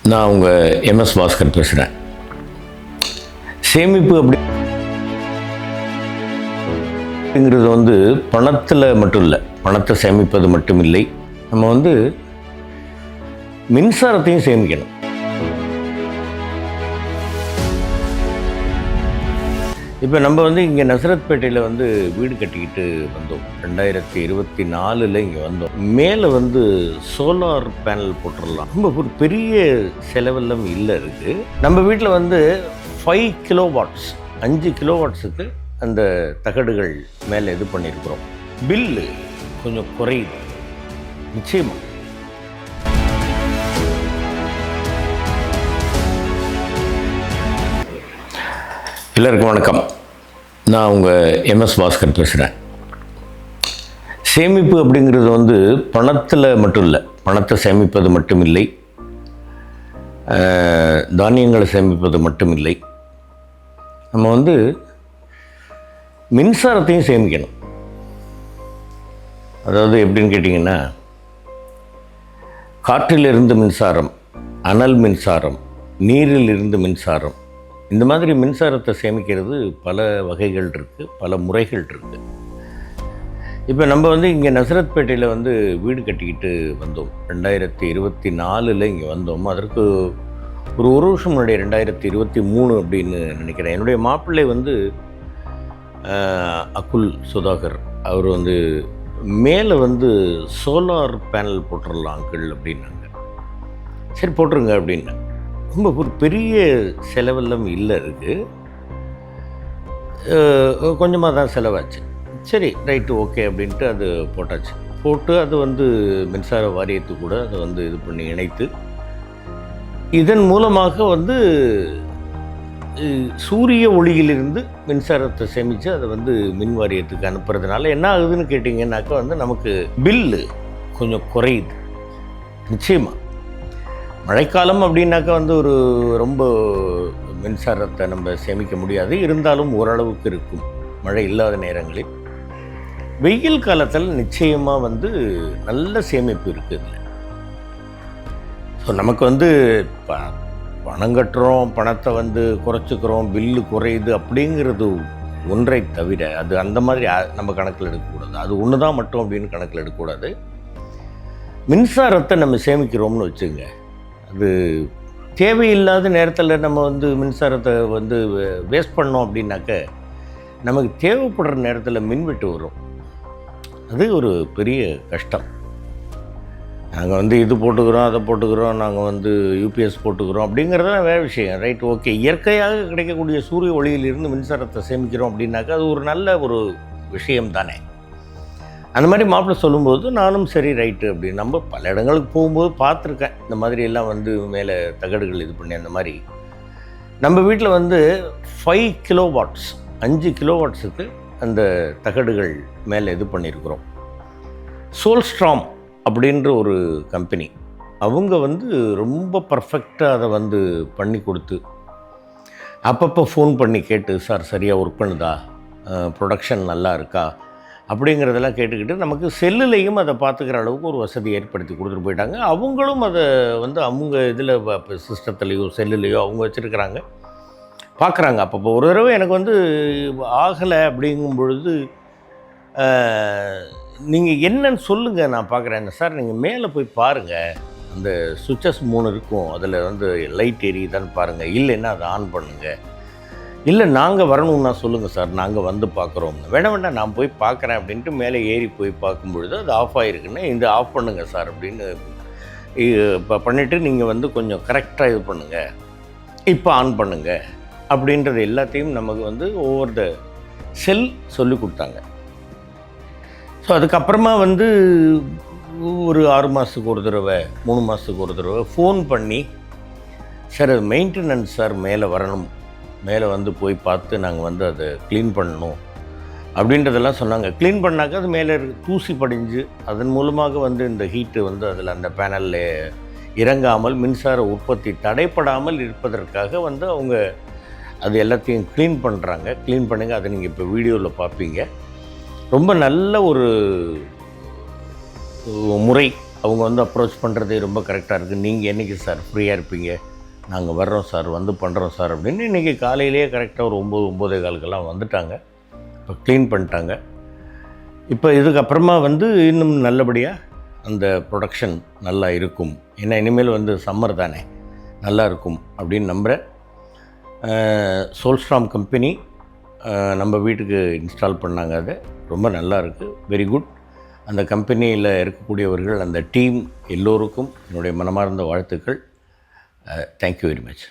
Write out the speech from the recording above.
நான் உங்கள் எம்எஸ் பாஸ்கர் பேசுகிறேன். சேமிப்பு அப்படிங்கிறது பணத்தில் மட்டும் இல்லை, பணத்தை சேமிப்பது மட்டும் இல்லை, நம்ம மின்சாரத்தையும் சேமிக்கணும். இப்போ நம்ம இங்கே நசரத்பேட்டையில் வீடு கட்டிக்கிட்டு வந்தோம். 2024 இங்கே வந்தோம். மேலே சோலார் பேனல் போட்டுடலாம். ரொம்ப ஒரு பெரிய செலவெல்லாம் இல்லை இருக்குது. நம்ம வீட்டில் 5 கிலோவாட்ஸ் 5 கிலோவாட்ஸுக்கு அந்த தகடுகள் மேலே இது பண்ணியிருக்கிறோம். பில்லு கொஞ்சம் குறையுது நிச்சயமாக. எல்லாருக்கும் வணக்கம். நான் உங்கள் எம்எஸ் பாஸ்கர் பேசுகிறேன். சேமிப்பு அப்படிங்கிறது பணத்தில் மட்டும் இல்லை, பணத்தை சேமிப்பது மட்டும் இல்லை, தானியங்களை சேமிப்பது மட்டும் இல்லை, நம்ம மின்சாரத்தையும் சேமிக்கணும். அதாவது எப்படின்னு கேட்டிங்கன்னா, காற்றிலிருந்து மின்சாரம், அனல் மின்சாரம், நீரில் இருந்து மின்சாரம், இந்த மாதிரி மின்சாரத்தை சேமிக்கிறது பல வகைகள் இருக்குது, பல முறைகள் இருக்குது. இப்போ நம்ம இங்கே நசரத்பேட்டையில் வீடு கட்டிக்கிட்டு வந்தோம். 2024 இங்கே வந்தோம். அதற்கு ஒரு வருஷம் முன்னாடி 2023 அப்படின்னு நினைக்கிறேன். என்னுடைய மாப்பிள்ளை அகுல் சுதாகர், அவர் மேலே சோலார் பேனல் போட்டுடலாம் அங்கிள் அப்படின்னாங்க. சரி போட்டுருங்க அப்படின்னா. ரொம்ப ஒரு பெரிய செலவெல்லாம் இல்லை இருக்குது, கொஞ்சமாக தான் செலவாச்சு. சரி ரைட்டு ஓகே அப்படின்ட்டு அது போட்டாச்சு. போட்டு அது மின்சார வாரியத்து கூட அதை இது பண்ணி இணைத்து, இதன் மூலமாக சூரிய ஒளியிலிருந்து மின்சாரத்தை சேமித்து அதை மின் வாரியத்துக்கு அனுப்புறதுனால என்ன ஆகுதுன்னு கேட்டிங்கன்னாக்கா நமக்கு பில்லு கொஞ்சம் குறையுது நிச்சயமாக. மழைக்காலம் அப்படின்னாக்கா ஒரு ரொம்ப மின்சாரத்தை நம்ம சேமிக்க முடியாது, இருந்தாலும் ஓரளவுக்கு இருக்கும் மழை இல்லாத நேரங்களில். வெயில் காலத்தில் நிச்சயமாக நல்ல சேமிப்பு இருக்குது. ஸோ நமக்கு பணம் கட்டுறோம், பணத்தை குறைச்சிக்கிறோம், பில்லு குறையுது அப்படிங்கிறது ஒன்றை தவிர அது அந்த மாதிரி நம்ம கணக்கில் எடுக்கக்கூடாது. அது ஒன்று தான் மட்டும் அப்படின்னு கணக்கில் எடுக்கக்கூடாது. மின்சாரத்தை நம்ம சேமிக்கிறோம்னு வச்சுங்க, அது தேவையில்லாத நேரத்தில் நம்ம மின்சாரத்தை வேஸ்ட் பண்ணோம் அப்படின்னாக்க நமக்கு தேவைப்படுற நேரத்தில் மின்வெட்டு வரும். அது ஒரு பெரிய கஷ்டம். நாங்கள் இது போட்டுக்கிறோம், அதை போட்டுக்கிறோம், நாங்கள் யூபிஎஸ் போட்டுக்கிறோம் அப்படிங்கிறதெல்லாம் வேறு விஷயம். Right okay. இயற்கையாக கிடைக்கக்கூடிய சூரிய ஒளியிலிருந்து மின்சாரத்தை சேமிக்கிறோம் அப்படின்னாக்கா அது ஒரு நல்ல ஒரு விஷயம் தானே. அந்த மாதிரி மாப்பிள்ளை சொல்லும்போது நானும் சரி ரைட்டு அப்படின்னு. நம்ம பல இடங்களுக்கு போகும்போது பார்த்துருக்கேன் இந்த மாதிரி எல்லாம் மேலே தகடுகள் இது பண்ணி. அந்த மாதிரி நம்ம வீட்டில் 5 கிலோவாட்ஸ் 5 கிலோவாட்ஸுக்கு அந்த தகடுகள் மேலே இது பண்ணியிருக்கிறோம். சோல்ஸ்ட்ராம் அப்படின்ற ஒரு கம்பெனி, அவங்க ரொம்ப பர்ஃபெக்டாக அதை பண்ணி கொடுத்து அப்பப்போ ஃபோன் பண்ணி கேட்டு, சார் சரியாக ஒர்க் பண்ணுதா, ப்ரொடக்ஷன் நல்லா இருக்கா அப்படிங்கிறதெல்லாம் கேட்டுக்கிட்டு நமக்கு செல்லுலேயும் அதை பார்த்துக்கிற அளவுக்கு ஒரு வசதி ஏற்படுத்தி கொடுத்துட்டு போயிட்டாங்க. அவங்களும் அதை அவங்க இதில் சிஸ்டத்துலேயோ செல்லுலேயோ அவங்க வச்சுருக்கிறாங்க, பார்க்குறாங்க. அப்பப்போ ஒரு தடவை எனக்கு ஆகலை அப்படிங்கும் பொழுது நீங்கள் என்னன்னு சொல்லுங்கள், நான் பார்க்குறேன். சார் நீங்கள் மேலே போய் பாருங்கள், அந்த சுவிட்சஸ் 3 இருக்கும், அதில் லைட் எரியுதான்னு பாருங்கள், இல்லைன்னா அதை ஆன் பண்ணுங்கள், இல்லை நாங்கள் வரணும்னா சொல்லுங்கள் சார், நாங்கள் பார்க்குறோம். வேண்டாம் நான் போய் பார்க்குறேன் அப்படின்ட்டு மேலே ஏறி போய் பார்க்கும்பொழுது அது ஆஃப் ஆகிருக்குன்னு, இந்த ஆஃப் பண்ணுங்கள் சார் அப்படின்னு இப்போ பண்ணிவிட்டு நீங்கள் கொஞ்சம் கரெக்டாக இது பண்ணுங்கள், இப்போ ஆன் பண்ணுங்கள் அப்படின்றது எல்லாத்தையும் நமக்கு ஓவர் த செல் சொல்லி கொடுத்தாங்க. ஸோ அதுக்கப்புறமா ஒரு 6 மாதத்துக்கு ஒரு தடவை 3 மாதத்துக்கு ஒரு தடவை ஃபோன் பண்ணி, சார் அது மெயின்டெனன்ஸ் சார், மேலே வரணும், மேலே போய் பார்த்து நாங்கள் அதை க்ளீன் பண்ணணும் அப்படின்றதெல்லாம் சொன்னாங்க. க்ளீன் பண்ணாக்க அது மேலே தூசி படிஞ்சு அதன் மூலமாக இந்த ஹீட்டு அதில் அந்த பேனலில் இறங்காமல் மின்சார உற்பத்தி தடைப்படாமல் இருப்பதற்காக அவங்க அது எல்லாத்தையும் க்ளீன் பண்ணுறாங்க. க்ளீன் பண்ணுங்க, அதை நீங்கள் இப்போ வீடியோவில் பார்ப்பீங்க. ரொம்ப நல்ல ஒரு முறை அவங்க வந்து அப்ரோச் பண்ணுறதே ரொம்ப கரெக்டாக இருக்குது. நீங்கள் என்றைக்கு சார் ஃப்ரீயாக இருப்பீங்க? நாங்கள் வர்றோம் சார், வந்து பண்ணுறோம் சார் அப்படின்னு இன்றைக்கி காலையிலேயே கரெக்டாக ஒரு 9-9:15 வந்துட்டாங்க. இப்போ க்ளீன் பண்ணிட்டாங்க. இப்போ இதுக்கப்புறமா வந்து இன்னும் நல்லபடியாக அந்த ப்ரொடக்ஷன் நல்லா இருக்கும். ஏன்னா இனிமேல் வந்து சம்மர் தானே, நல்லா இருக்கும் அப்படின்னு நம்புகிறேன். சோல்ஸ்ட்ராம் கம்பெனி நம்ம வீட்டுக்கு இன்ஸ்டால் பண்ணாங்க. அது ரொம்ப நல்லா இருக்குது, வெரி குட். அந்த கம்பெனியில் இருக்கக்கூடியவர்கள், அந்த டீம் எல்லோருக்கும் என்னுடைய மனமார்ந்த வாழ்த்துக்கள். Thank you very much.